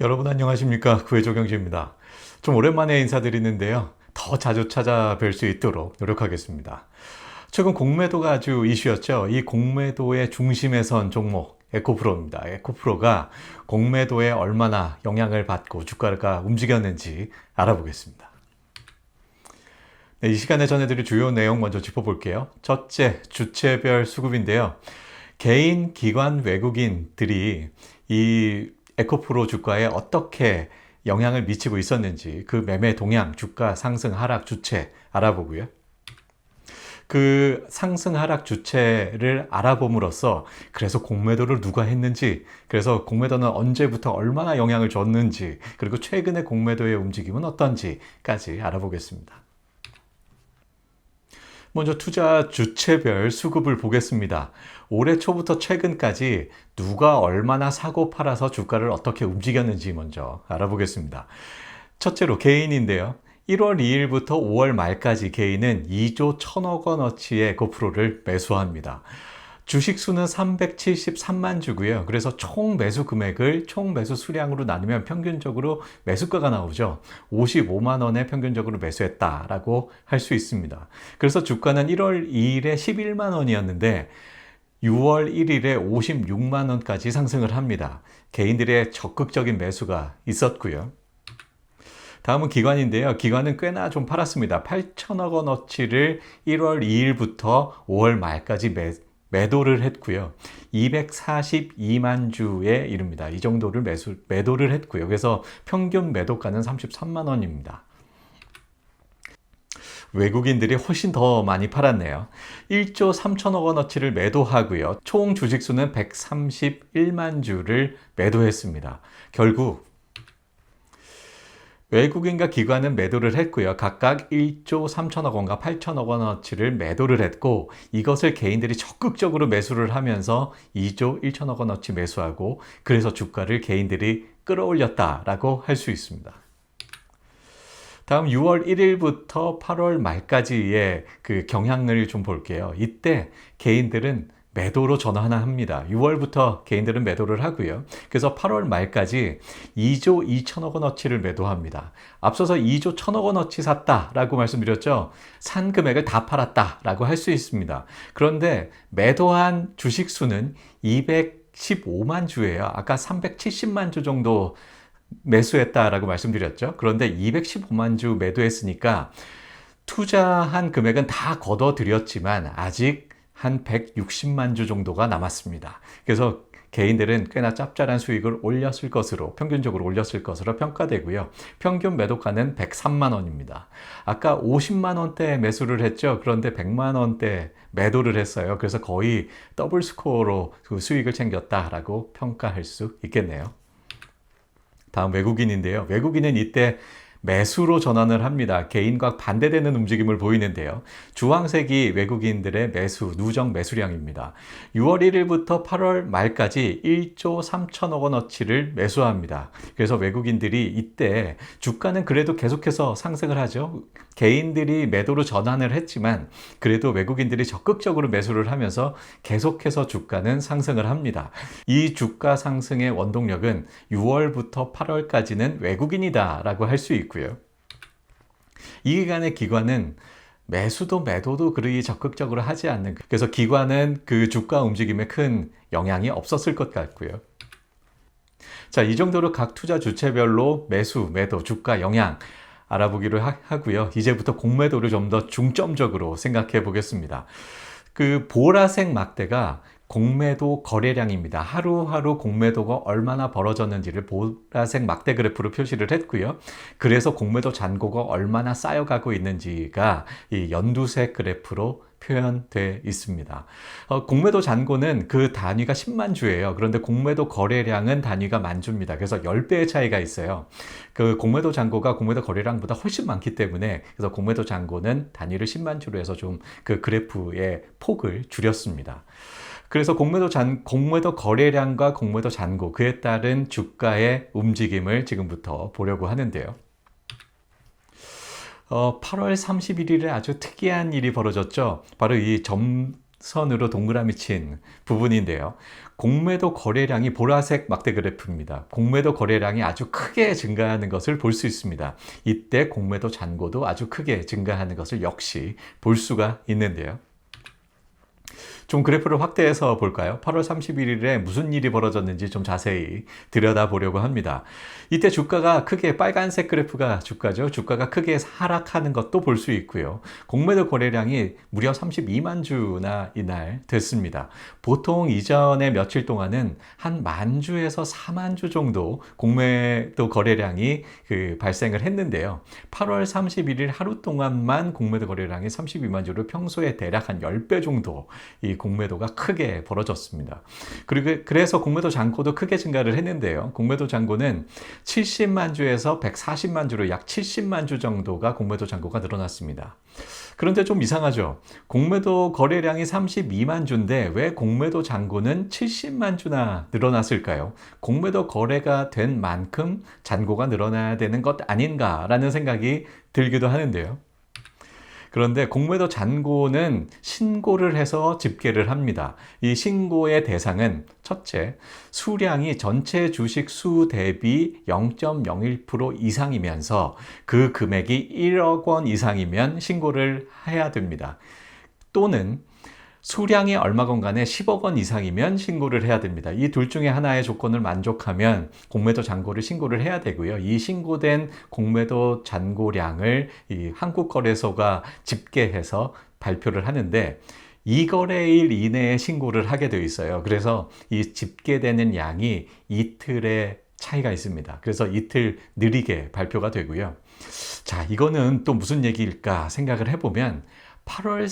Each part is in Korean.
여러분 안녕하십니까? 구해조경주입니다. 좀 오랜만에 인사드리는데요. 더 자주 찾아뵐 수 있도록 노력하겠습니다. 최근 공매도가 아주 이슈였죠. 이 공매도의 중심에 선 종목 에코프로입니다. 에코프로가 공매도에 얼마나 영향을 받고 주가가 움직였는지 알아보겠습니다. 네, 이 시간에 전해드릴 주요 내용 먼저 짚어볼게요. 첫째, 주체별 수급인데요. 개인, 기관, 외국인들이 이 에코프로 주가에 어떻게 영향을 미치고 있었는지 그 매매 동향, 주가 상승, 하락 주체 알아보고요. 그 상승, 하락 주체를 알아봄으로써 그래서 공매도를 누가 했는지, 그래서 공매도는 언제부터 얼마나 영향을 줬는지, 그리고 최근의 공매도의 움직임은 어떤지까지 알아보겠습니다. 먼저 투자 주체별 수급을 보겠습니다. 올해 초부터 최근까지 누가 얼마나 사고 팔아서 주가를 어떻게 움직였는지 먼저 알아보겠습니다. 첫째로 개인인데요. 1월 2일부터 5월 말까지 개인은 2조 1천억 원어치의 에코프로를 매수합니다. 주식 수는 373만 주고요. 그래서 총 매수 금액을 총 매수 수량으로 나누면 평균적으로 매수가가 나오죠. 55만 원에 평균적으로 매수했다라고 할 수 있습니다. 그래서 주가는 1월 2일에 11만 원이었는데 6월 1일에 56만 원까지 상승을 합니다. 개인들의 적극적인 매수가 있었고요. 다음은 기관인데요. 기관은 꽤나 좀 팔았습니다. 8천억 원어치를 1월 2일부터 5월 말까지 매도를 했고요. 242만 주에 이릅니다. 이 정도를 매도를 했고요. 그래서 평균 매도가는 33만 원입니다. 외국인들이 훨씬 더 많이 팔았네요. 1조 3천억 원어치를 매도하고요. 총 주식수는 131만 주를 매도했습니다. 결국 외국인과 기관은 매도를 했고요. 각각 1조 3천억 원과 8천억 원어치를 매도를 했고 이것을 개인들이 적극적으로 매수를 하면서 2조 1천억 원어치 매수하고 그래서 주가를 개인들이 끌어올렸다라고 할 수 있습니다. 다음 6월 1일부터 8월 말까지의 그 경향을 좀 볼게요. 이때 개인들은 매도로 전환합니다. 6월부터 개인들은 매도를 하고요. 그래서 8월 말까지 2조 2천억 원어치를 매도합니다. 앞서서 2조 1천억 원어치 샀다라고 말씀드렸죠. 산 금액을 다 팔았다라고 할 수 있습니다. 그런데 매도한 주식 수는 215만 주예요. 아까 370만 주 정도 매수했다라고 말씀드렸죠. 그런데 215만 주 매도했으니까 투자한 금액은 다 걷어들였지만 아직 한 160만 주 정도가 남았습니다. 그래서 개인들은 꽤나 짭짤한 수익을 올렸을 것으로, 평균적으로 올렸을 것으로 평가되고요. 평균 매도가는 103만 원입니다. 아까 50만 원대 매수를 했죠. 그런데 100만 원대 매도를 했어요. 그래서 거의 더블 스코어로 그 수익을 챙겼다라고 평가할 수 있겠네요. 다음 외국인인데요. 외국인은 이때 매수로 전환을 합니다. 개인과 반대되는 움직임을 보이는데요. 주황색이 외국인들의 매수, 누적 매수량입니다. 6월 1일부터 8월 말까지 1조 3천억 원어치를 매수합니다. 그래서 외국인들이 이때 주가는 그래도 계속해서 상승을 하죠. 개인들이 매도로 전환을 했지만 그래도 외국인들이 적극적으로 매수를 하면서 계속해서 주가는 상승을 합니다. 이 주가 상승의 원동력은 6월부터 8월까지는 외국인이다라고 할 수 있고요. 이 기간의 기관은 매수도 매도도 그리 적극적으로 하지 않는, 그래서 기관은 그 주가 움직임에 큰 영향이 없었을 것 같고요. 자, 이 정도로 각 투자 주체별로 매수, 매도, 주가 영향 알아보기로 하고요. 이제부터 공매도를 좀 더 중점적으로 생각해 보겠습니다. 그 보라색 막대가 공매도 거래량입니다. 하루하루 공매도가 얼마나 벌어졌는지를 보라색 막대 그래프로 표시를 했고요. 그래서 공매도 잔고가 얼마나 쌓여가고 있는지가 이 연두색 그래프로 표현되어 있습니다. 공매도 잔고는 그 단위가 10만 주예요. 그런데 공매도 거래량은 단위가 만 주입니다. 그래서 10배의 차이가 있어요. 그 공매도 잔고가 공매도 거래량보다 훨씬 많기 때문에 그래서 공매도 잔고는 단위를 10만 주로 해서 좀 그 그래프의 폭을 줄였습니다. 그래서 공매도 거래량과 공매도 잔고, 그에 따른 주가의 움직임을 지금부터 보려고 하는데요. 8월 31일에 아주 특이한 일이 벌어졌죠. 바로 이 점선으로 동그라미 친 부분인데요. 공매도 거래량이 보라색 막대 그래프입니다. 공매도 거래량이 아주 크게 증가하는 것을 볼 수 있습니다. 이때 공매도 잔고도 아주 크게 증가하는 것을 역시 볼 수가 있는데요. 좀 그래프를 확대해서 볼까요? 8월 31일에 무슨 일이 벌어졌는지 좀 자세히 들여다보려고 합니다. 이때 주가가 크게 빨간색 그래프가 주가죠. 주가가 크게 하락하는 것도 볼 수 있고요. 공매도 거래량이 무려 32만 주나 이날 됐습니다. 보통 이전에 며칠 동안은 한 만 주에서 4만 주 정도 공매도 거래량이 발생을 했는데요. 8월 31일 하루 동안만 공매도 거래량이 32만 주를 평소에 대략 한 10배 정도 이 공매도가 크게 벌어졌습니다. 그래서 공매도 잔고도 크게 증가를 했는데요. 공매도 잔고는 70만 주에서 140만 주로 약 70만 주 정도가 공매도 잔고가 늘어났습니다. 그런데 좀 이상하죠. 공매도 거래량이 32만 주인데 왜 공매도 잔고는 70만 주나 늘어났을까요? 공매도 거래가 된 만큼 잔고가 늘어나야 되는 것 아닌가라는 생각이 들기도 하는데요. 그런데 공매도 잔고는 신고를 해서 집계를 합니다. 이 신고의 대상은 첫째, 수량이 전체 주식 수 대비 0.01% 이상이면서 그 금액이 1억 원 이상이면 신고를 해야 됩니다. 또는 수량이 얼마건 간에 10억 원 이상이면 신고를 해야 됩니다. 이 둘 중에 하나의 조건을 만족하면 공매도 잔고를 신고를 해야 되고요. 이 신고된 공매도 잔고량을 이 한국거래소가 집계해서 발표를 하는데 2거래일 이내에 신고를 하게 되어 있어요. 그래서 이 집계되는 양이 이틀의 차이가 있습니다. 그래서 이틀 느리게 발표가 되고요. 자, 이거는 또 무슨 얘기일까 생각을 해보면 8월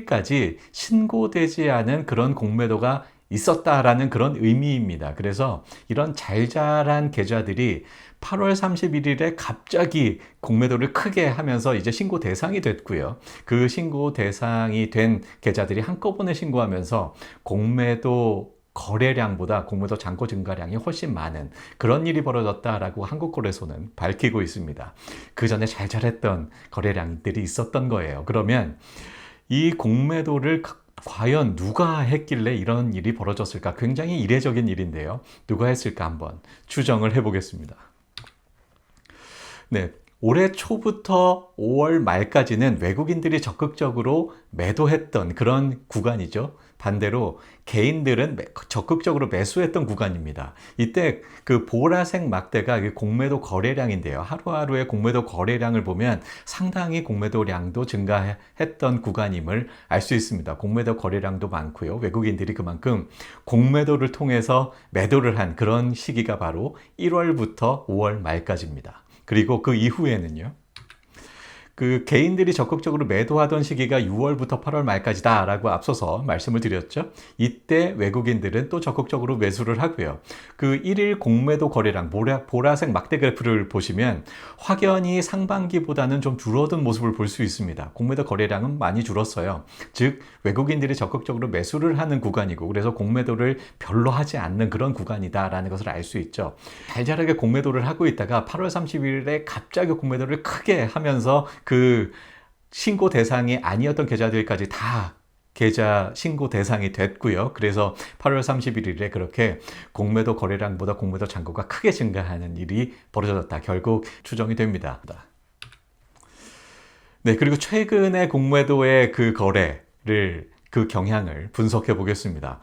31일까지 신고되지 않은 그런 공매도가 있었다라는 그런 의미입니다. 그래서 이런 잘 자란 계좌들이 8월 31일에 갑자기 공매도를 크게 하면서 이제 신고 대상이 됐고요. 그 신고 대상이 된 계좌들이 한꺼번에 신고하면서 공매도 거래량보다 공매도 잔고 증가량이 훨씬 많은 그런 일이 벌어졌다라고 한국거래소는 밝히고 있습니다. 그 전에 잘 자랐던 거래량들이 있었던 거예요. 그러면 이 공매도를 과연 누가 했길래 이런 일이 벌어졌을까? 굉장히 이례적인 일인데요. 누가 했을까 한번 추정을 해보겠습니다. 네. 올해 초부터 5월 말까지는 외국인들이 적극적으로 매도했던 그런 구간이죠. 반대로 개인들은 적극적으로 매수했던 구간입니다. 이때 그 보라색 막대가 공매도 거래량인데요. 하루하루의 공매도 거래량을 보면 상당히 공매도량도 증가했던 구간임을 알 수 있습니다. 공매도 거래량도 많고요. 외국인들이 그만큼 공매도를 통해서 매도를 한 그런 시기가 바로 1월부터 5월 말까지입니다. 그리고 그 이후에는요. 그 개인들이 적극적으로 매도하던 시기가 6월부터 8월 말까지다라고 앞서서 말씀을 드렸죠. 이때 외국인들은 또 적극적으로 매수를 하고요. 그 1일 공매도 거래량, 보라색 막대 그래프를 보시면 확연히 상반기보다는 좀 줄어든 모습을 볼 수 있습니다. 공매도 거래량은 많이 줄었어요. 즉 외국인들이 적극적으로 매수를 하는 구간이고 그래서 공매도를 별로 하지 않는 그런 구간이다라는 것을 알 수 있죠. 달달하게 공매도를 하고 있다가 8월 30일에 갑자기 공매도를 크게 하면서 그 신고 대상이 아니었던 계좌들까지 다 계좌 신고 대상이 됐고요. 그래서 8월 31일에 그렇게 공매도 거래량보다 공매도 잔고가 크게 증가하는 일이 벌어졌다. 결국 추정이 됩니다. 네, 그리고 최근의 공매도의 그 거래를 그 경향을 분석해 보겠습니다.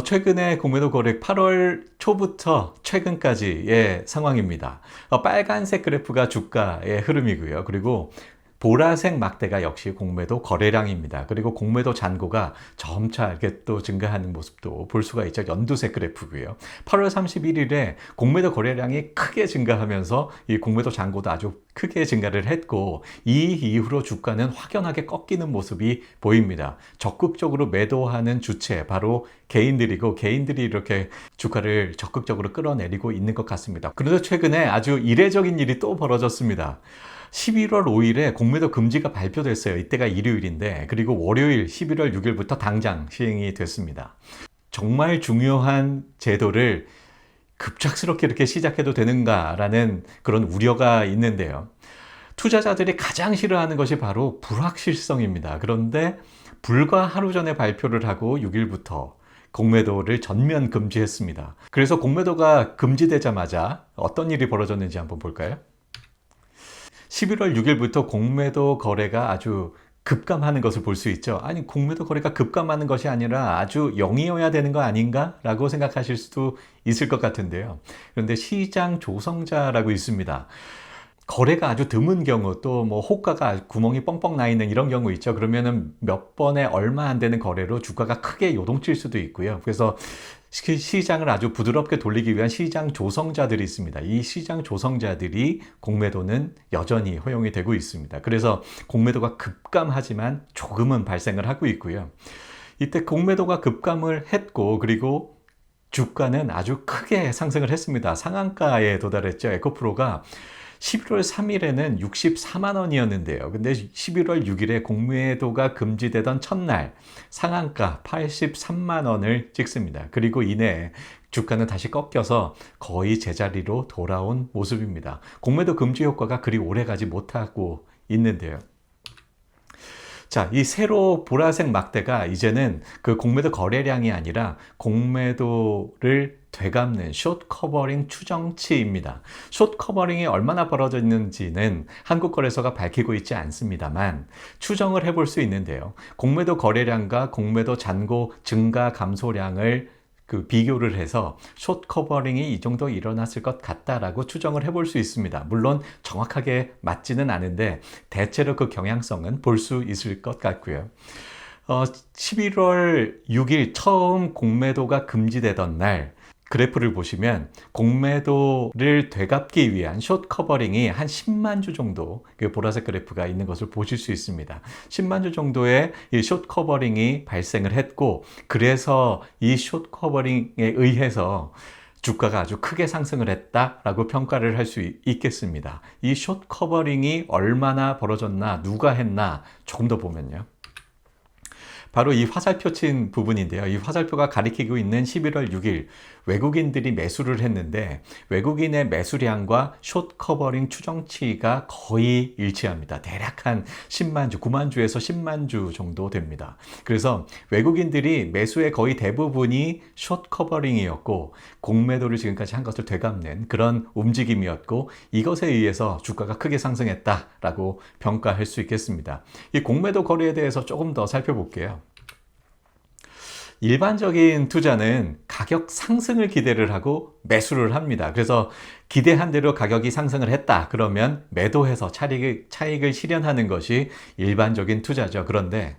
최근에 공매도 거래 8월 초부터 최근까지의 상황입니다. 빨간색 그래프가 주가의 흐름이고요. 그리고 보라색 막대가 역시 공매도 거래량입니다. 그리고 공매도 잔고가 점차 이렇게 또 증가하는 모습도 볼 수가 있죠. 연두색 그래프고요. 8월 31일에 공매도 거래량이 크게 증가하면서 이 공매도 잔고도 아주 크게 증가를 했고 이 이후로 주가는 확연하게 꺾이는 모습이 보입니다. 적극적으로 매도하는 주체 바로 개인들이고 개인들이 이렇게 주가를 적극적으로 끌어내리고 있는 것 같습니다. 그런데 최근에 아주 이례적인 일이 또 벌어졌습니다. 11월 5일에 공매도 금지가 발표됐어요. 이때가 일요일인데 그리고 월요일 11월 6일부터 당장 시행이 됐습니다. 정말 중요한 제도를 급작스럽게 이렇게 시작해도 되는가라는 그런 우려가 있는데요. 투자자들이 가장 싫어하는 것이 바로 불확실성입니다. 그런데 불과 하루 전에 발표를 하고 6일부터 공매도를 전면 금지했습니다. 그래서 공매도가 금지되자마자 어떤 일이 벌어졌는지 한번 볼까요? 11월 6일부터 공매도 거래가 아주 급감하는 것을 볼 수 있죠. 아니, 공매도 거래가 급감하는 것이 아니라 아주 0이어야 되는 거 아닌가? 라고 생각하실 수도 있을 것 같은데요. 그런데 시장 조성자라고 있습니다. 거래가 아주 드문 경우, 또 뭐 호가가 구멍이 뻥뻥 나 있는 이런 경우 있죠. 그러면은 몇 번에 얼마 안 되는 거래로 주가가 크게 요동칠 수도 있고요. 그래서 시장을 아주 부드럽게 돌리기 위한 시장 조성자들이 있습니다. 이 시장 조성자들이 공매도는 여전히 허용이 되고 있습니다. 그래서 공매도가 급감하지만 조금은 발생을 하고 있고요. 이때 공매도가 급감을 했고, 그리고 주가는 아주 크게 상승을 했습니다. 상한가에 도달했죠. 에코프로가 11월 3일에는 64만 원이었는데요. 근데 11월 6일에 공매도가 금지되던 첫날 상한가 83만 원을 찍습니다. 그리고 이내 주가는 다시 꺾여서 거의 제자리로 돌아온 모습입니다. 공매도 금지 효과가 그리 오래 가지 못하고 있는데요. 자, 이 세로 보라색 막대가 이제는 그 공매도 거래량이 아니라 공매도를 되갚는 숏 커버링 추정치입니다. 숏 커버링이 얼마나 벌어졌는지는 한국거래소가 밝히고 있지 않습니다만 추정을 해볼 수 있는데요. 공매도 거래량과 공매도 잔고 증가 감소량을 비교를 해서 숏 커버링이 이 정도 일어났을 것 같다라고 추정을 해볼 수 있습니다. 물론 정확하게 맞지는 않은데 대체로 그 경향성은 볼 수 있을 것 같고요. 11월 6일 처음 공매도가 금지되던 날 그래프를 보시면 공매도를 되갚기 위한 숏 커버링이 한 10만 주 정도 그 보라색 그래프가 있는 것을 보실 수 있습니다. 10만 주 정도의 이 숏 커버링이 발생을 했고, 그래서 이 숏 커버링에 의해서 주가가 아주 크게 상승을 했다라고 평가를 할 수 있겠습니다. 이 숏 커버링이 얼마나 벌어졌나, 누가 했나 조금 더 보면요. 바로 이 화살표 친 부분인데요. 이 화살표가 가리키고 있는 11월 6일 외국인들이 매수를 했는데 외국인의 매수량과 숏 커버링 추정치가 거의 일치합니다. 대략 한 10만 주, 9만 주에서 10만 주 정도 됩니다. 그래서 외국인들이 매수의 거의 대부분이 숏 커버링이었고 공매도를 지금까지 한 것을 되갚는 그런 움직임이었고, 이것에 의해서 주가가 크게 상승했다라고 평가할 수 있겠습니다. 이 공매도 거래에 대해서 조금 더 살펴볼게요. 일반적인 투자는 가격 상승을 기대를 하고 매수를 합니다. 그래서 기대한 대로 가격이 상승을 했다 그러면 매도해서 차익을 실현하는 것이 일반적인 투자죠. 그런데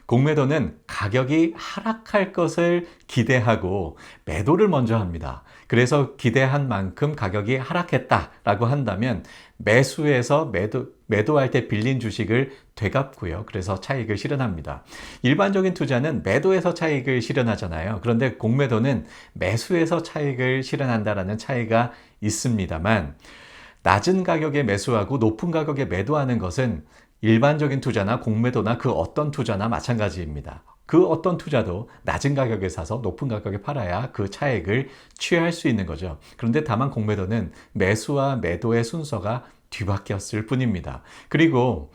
공매도는 가격이 하락할 것을 기대하고 매도를 먼저 합니다. 그래서 기대한 만큼 가격이 하락했다라고 한다면 매수해서 매도할 때 빌린 주식을 되갚고요. 그래서 차익을 실현합니다. 일반적인 투자는 매도해서 차익을 실현하잖아요. 그런데 공매도는 매수해서 차익을 실현한다라는 차이가 있습니다만, 낮은 가격에 매수하고 높은 가격에 매도하는 것은 일반적인 투자나 공매도나 그 어떤 투자나 마찬가지입니다. 그 어떤 투자도 낮은 가격에 사서 높은 가격에 팔아야 그 차익을 취할 수 있는 거죠. 그런데 다만 공매도는 매수와 매도의 순서가 뒤바뀌었을 뿐입니다. 그리고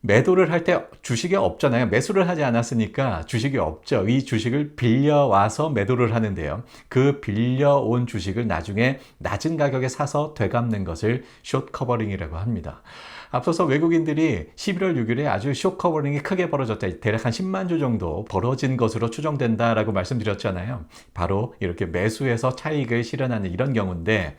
매도를 할 때 주식이 없잖아요. 매수를 하지 않았으니까 주식이 없죠. 이 주식을 빌려와서 매도를 하는데요. 그 빌려온 주식을 나중에 낮은 가격에 사서 되갚는 것을 숏 커버링이라고 합니다. 앞서서 외국인들이 11월 6일에 아주 숏 커버링이 크게 벌어졌다. 대략 한 10만 주 정도 벌어진 것으로 추정된다라고 말씀드렸잖아요. 바로 이렇게 매수해서 차익을 실현하는 이런 경우인데,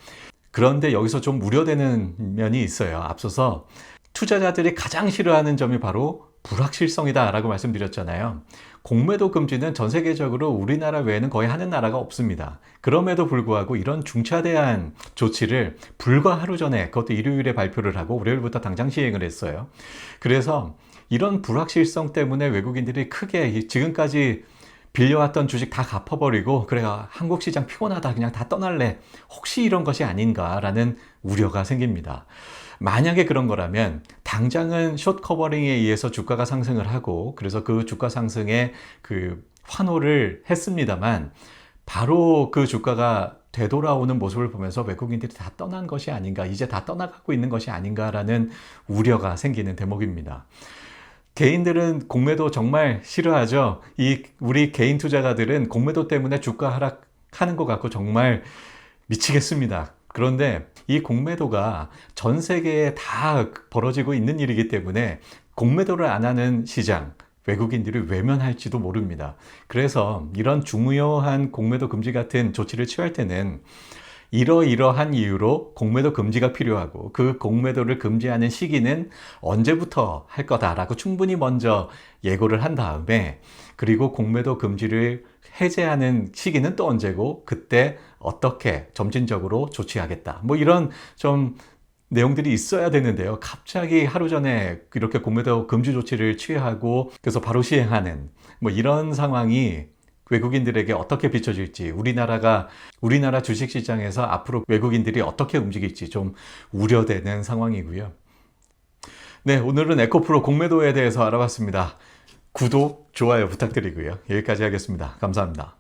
그런데 여기서 좀 우려되는 면이 있어요. 앞서서 투자자들이 가장 싫어하는 점이 바로 불확실성이다 라고 말씀드렸잖아요. 공매도 금지는 전 세계적으로 우리나라 외에는 거의 하는 나라가 없습니다. 그럼에도 불구하고 이런 중차대한 조치를 불과 하루 전에, 그것도 일요일에 발표를 하고 월요일부터 당장 시행을 했어요. 그래서 이런 불확실성 때문에 외국인들이 크게 지금까지 빌려왔던 주식 다 갚아버리고, 그래 한국 시장 피곤하다 그냥 다 떠날래, 혹시 이런 것이 아닌가라는 우려가 생깁니다. 만약에 그런 거라면 당장은 숏 커버링에 의해서 주가가 상승을 하고, 그래서 그 주가 상승에 환호를 했습니다만 바로 그 주가가 되돌아오는 모습을 보면서 외국인들이 다 떠난 것이 아닌가, 이제 다 떠나가고 있는 것이 아닌가라는 우려가 생기는 대목입니다. 개인들은 공매도 정말 싫어하죠. 우리 개인 투자가들은 공매도 때문에 주가 하락하는 것 같고 정말 미치겠습니다. 그런데 이 공매도가 전 세계에 다 벌어지고 있는 일이기 때문에 공매도를 안 하는 시장, 외국인들이 외면할지도 모릅니다. 그래서 이런 중요한 공매도 금지 같은 조치를 취할 때는 이러이러한 이유로 공매도 금지가 필요하고 그 공매도를 금지하는 시기는 언제부터 할 거다라고 충분히 먼저 예고를 한 다음에, 그리고 공매도 금지를 해제하는 시기는 또 언제고 그때 어떻게 점진적으로 조치하겠다, 뭐 이런 좀 내용들이 있어야 되는데요. 갑자기 하루 전에 이렇게 공매도 금지 조치를 취하고 그래서 바로 시행하는 뭐 이런 상황이 외국인들에게 어떻게 비춰질지, 우리나라 주식시장에서 앞으로 외국인들이 어떻게 움직일지 좀 우려되는 상황이고요. 네, 오늘은 에코프로 공매도에 대해서 알아봤습니다. 구독, 좋아요 부탁드리고요. 여기까지 하겠습니다. 감사합니다.